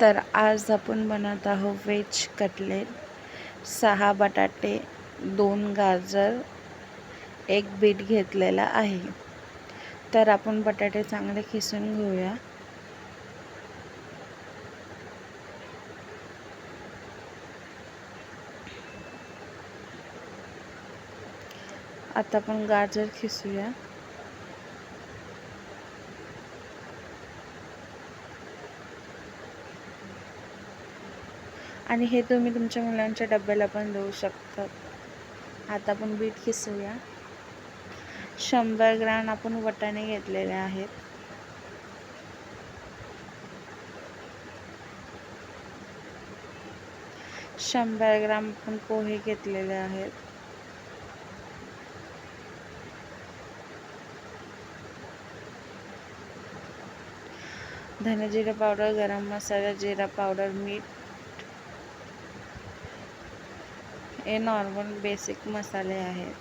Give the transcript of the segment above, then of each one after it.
तर आज आपण बनवत आहोत व्हेज कटलेट. 6 बटाटे, 2 गाजर, 1 बीट घेतलेला आहे. तर आपण बटाटे चांगले खिसून घेऊया. आता आपण गाजर खिसूया. आणि हे तुम्ही तुमच्या मुलांच्या डब्याला पण देऊ शकता. आता आपण बीट खिसूया. 100 ग्रॅम आपण वाटाणे घेतलेले आहेत. शंभर ग्रॅम आपण पोहे घेतलेले आहेत. धने जिरे पावडर, गरम मसाला, जिरा पावडर, मीठ हे नॉर्मल बेसिक मसाले आहेत.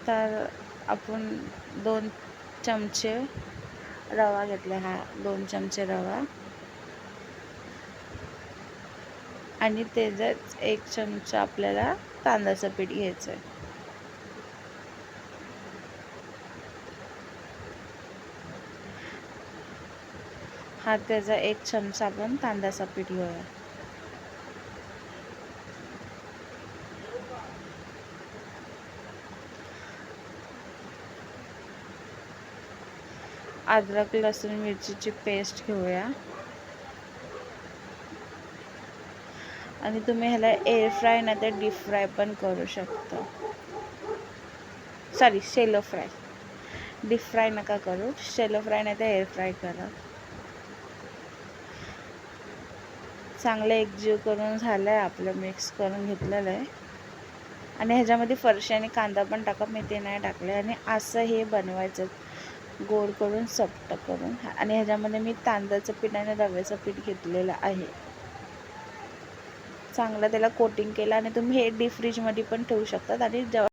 तर आपण 2 चमचे रवा घेतला. 2 चमचे रवा आणि त्याच्यात 1 चमचा आपल्याला तांदळाचं पीठ घ्यायचं आहे. त्याचा 1 चमचा आपण तांदळाचं पीठ घेऊया. अद्रक लसूण मिरचीची पेस्ट घेऊया. आणि तुम्ही ह्याला एअर फ्राय नाही तर डीप फ्राय पण करू शकता. Sorry, shallow fry. Deep fry नका करू, शॅलो फ्राय नाही तर एअर फ्राय करा. चांगलं एकजीव करून झालं आहे. आपलं मिक्स करून घेतलेलं आहे. आणि ह्याच्यामध्ये फरशी आणि कांदा पण टाका, मी ते नाही टाकले. आणि असं हे बनवायचं गोल करून सपटं करून. आणि ह्याच्यामध्ये मी तांदळाचं पीठ आणि रव्याचं पीठ घेतलेलं आहे. चांगलं त्याला कोटिंग केलं आणि तुम्ही हे डीप फ्रीजमध्ये पण ठेवू शकतात. आणि